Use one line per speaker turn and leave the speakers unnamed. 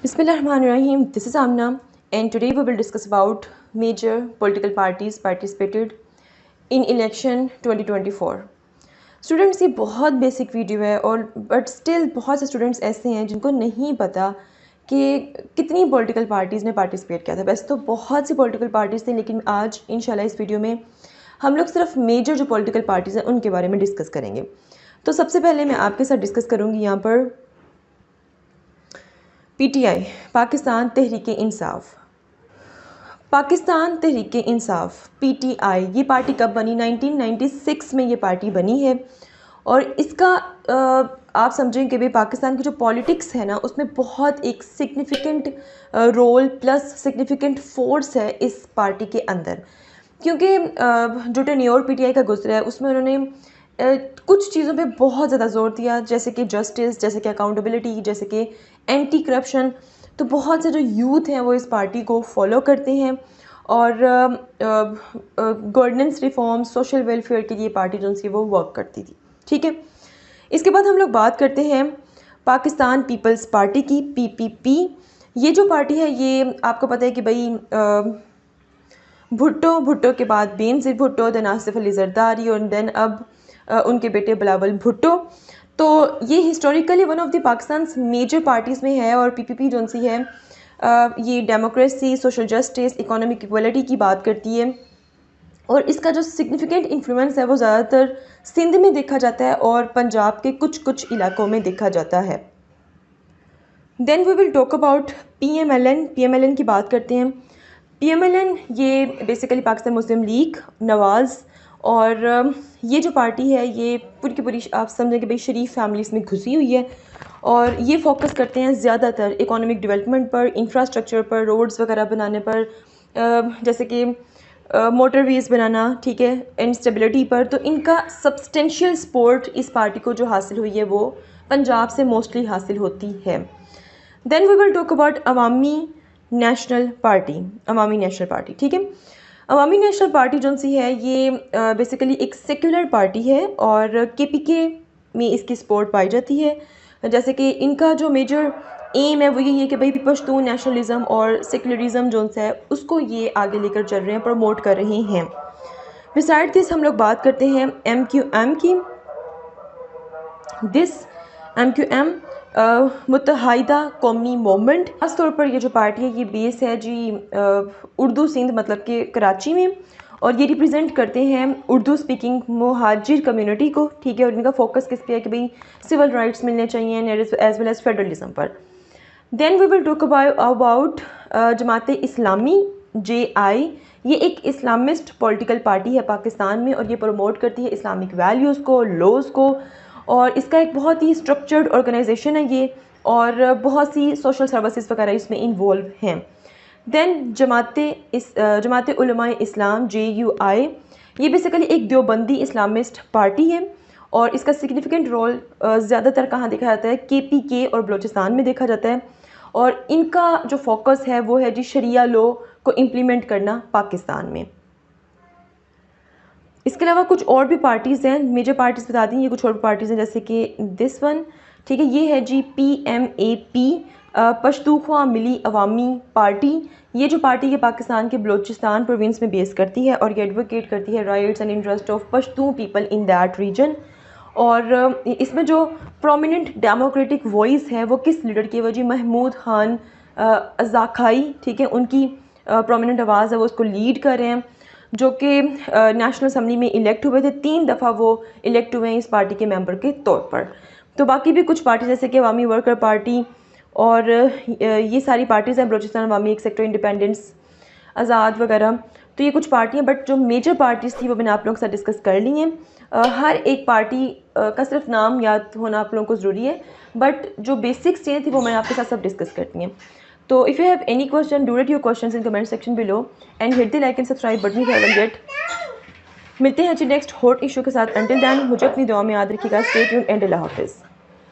Bismillahirrahmanirrahim. This is Amna, and today we will discuss about major political parties participated in election 2024. Students ये बहुत basic video है और but still बहुत से students ऐसे हैं जिनको नहीं पता कि कितनी पॉलिटिकल पार्टीज़ ने पार्टिसिपेट किया था. वैसे तो बहुत सी पॉलिटिकल पार्टीज़ थी, लेकिन आज इंशाल्लाह इस वीडियो में हम लोग सिर्फ मेजर जो पॉलिटिकल पार्टीज़ हैं उनके बारे में डिस्कस करेंगे. तो सबसे पहले मैं आपके साथ डिस्कस करूँगी यहाँ पर PTI, पाकिस्तान तहरीक इंसाफ. पाकिस्तान तहरीक इंसाफ PTI, ये पार्टी कब बनी? 1996 में ये पार्टी बनी है. और इसका आप समझें कि भाई पाकिस्तान की जो पॉलिटिक्स है ना, उसमें बहुत एक significant role plus significant force है इस पार्टी के अंदर. क्योंकि जो टेन्योर PTI का गुजरा है उसमें उन्होंने कुछ चीज़ों पे बहुत ज़्यादा ज़ोर दिया, जैसे कि जस्टिस, जैसे कि अकाउंटेबिलिटी, जैसे कि एंटी करप्शन. तो बहुत से जो यूथ हैं वो इस पार्टी को फॉलो करते हैं और गवर्नेंस रिफॉर्म, सोशल वेलफेयर के लिए पार्टी जो सी वो वर्क करती थी. ठीक है. इसके बाद हम लोग बात करते हैं पाकिस्तान पीपल्स पार्टी की, PPP. ये जो पार्टी है ये आपको पता है कि भाई भुट्टो के बाद बेनज़ीर भुट्टो, देन आसिफ अली जरदारी और देन अब उनके बेटे बिलावल भुट्टो. तो ये historically one of the Pakistan major parties में है. और PPP जो सी है ये democracy, social justice, economic equality की बात करती है. और इसका जो सिग्निफिकेंट इन्फ्लुएंस है वो ज़्यादातर सिंध में देखा जाता है और पंजाब के कुछ इलाकों में देखा जाता है. Then we will talk about PMLN की बात करते हैं. PMLN ये बेसिकली पाकिस्तान मुस्लिम लीग, नवाज़, और ये जो पार्टी है ये पूरी की पूरी आप समझें कि भाई शरीफ फैमिलीज़ में घुसी हुई है. और ये फोकस करते हैं ज़्यादातर इकोनॉमिक डेवलपमेंट पर, इंफ्रास्ट्रक्चर पर, रोड्स वगैरह बनाने पर, जैसे कि मोटरवेज़ बनाना, ठीक है, एंड स्टेबिलिटी पर. तो इनका सब्सटेंशियल सपोर्ट इस पार्टी को जो हासिल हुई है वो पंजाब से मोस्टली हासिल होती है. Then we will talk about Awami National Party. ठीक है. अवामी नेशनल पार्टी जो सी है ये बेसिकली एक सेक्युलर पार्टी है और KPK में इसकी सपोर्ट पाई जाती है. जैसे कि इनका जो मेजर एम है वो यही है कि भाई पश्तून नेशनलिज्म और सेक्युलरिज्म जो है उसको ये आगे लेकर चल रहे हैं, प्रमोट कर रहे हैं. बिसाइड दिस हम लोग बात करते हैं MQM की. दिस MQM मुत्तहिदा कौमी मूवमेंट. ख़ास तौर पर ये जो पार्टी है ये बेस है जी उर्दू सिंध मतलब कि कराची में, और ये रिप्रेजेंट करते हैं उर्दू स्पीकिंग मुहाजिर कम्युनिटी को. ठीक है. और इनका फोकस किस पे है कि भाई सिविल राइट्स मिलने चाहिए एज वेल एज़ फेडरलिज्म पर. Then we will talk about Jamaat Islami, JI. ये एक इस्लामिस्ट पॉलिटिकल पार्टी है पाकिस्तान में और ये प्रमोट करती है इस्लामिक वैल्यूज़ को, लॉज़ को, और इसका एक बहुत ही स्ट्रक्चर्ड ऑर्गेनाइजेशन है ये, और बहुत सी सोशल सर्विसेज वगैरह इसमें इन्वॉल्व हैं. देन जमात उलमाए इस्लाम, JUI. ये बेसिकली एक देवबंदी इस्लामिस्ट पार्टी है और इसका सिग्निफिकेंट रोल ज़्यादातर कहाँ देखा जाता है? KPK और बलूचिस्तान में देखा जाता है. और इनका जो फोकस है वो है जी शरिया लॉ को इम्प्लीमेंट करना पाकिस्तान में. इसके अलावा कुछ और भी पार्टीज़ हैं, मेजर पार्टीज़ बता दी. ये कुछ और पार्टीज़ हैं जैसे कि दिस वन. ठीक है. ये है जी PMAP, पश्तूनख्वा मिली अवामी पार्टी. ये जो पार्टी है पाकिस्तान के बलूचिस्तान प्रोविंस में बेस करती है और ये एडवोकेट करती है rights and interest of Pashtun people in that region. और इसमें जो प्रोमिनेंट डेमोक्रेटिक वॉइस है वो किस लीडर की है? वो जी महमूद खान अज़ाखाई. ठीक है. उनकी प्रोमिनेंट आवाज़ है, वो उसको लीड कर रहे हैं, जो कि नेशनल असम्बली में इलेक्ट हुए थे. 3 दफ़ा वो इलेक्ट हुए हैं इस पार्टी के मेंबर के तौर पर. तो बाकी भी कुछ पार्टी जैसे कि अवामी वर्कर पार्टी और ये सारी पार्टीज़ हैं, बलूचिस्तान अवामी एक सेक्टर इंडिपेंडेंस, आज़ाद वगैरह. तो ये कुछ पार्टियाँ, बट जो मेजर पार्टीज़ थी वो मैंने आप लोगों के साथ डिस्कस कर ली हैं. हर एक पार्टी का सिर्फ नाम याद होना आप लोगों को ज़रूरी है, बट जो बेसिक्स चीज़ें थी वो मैंने आपके साथ सब डिस्कस करती हैं. तो if you have any question, do right your questions in comment section below and hit the like and subscribe button if you haven't yet. मिलते हैं जी नेक्स्ट हॉट इशू के साथ. अंटिल दैन मुझे अपनी दुआ में याद रखिएगा. स्टे ट्यून्ड एंड अल्लाह हाफिज़.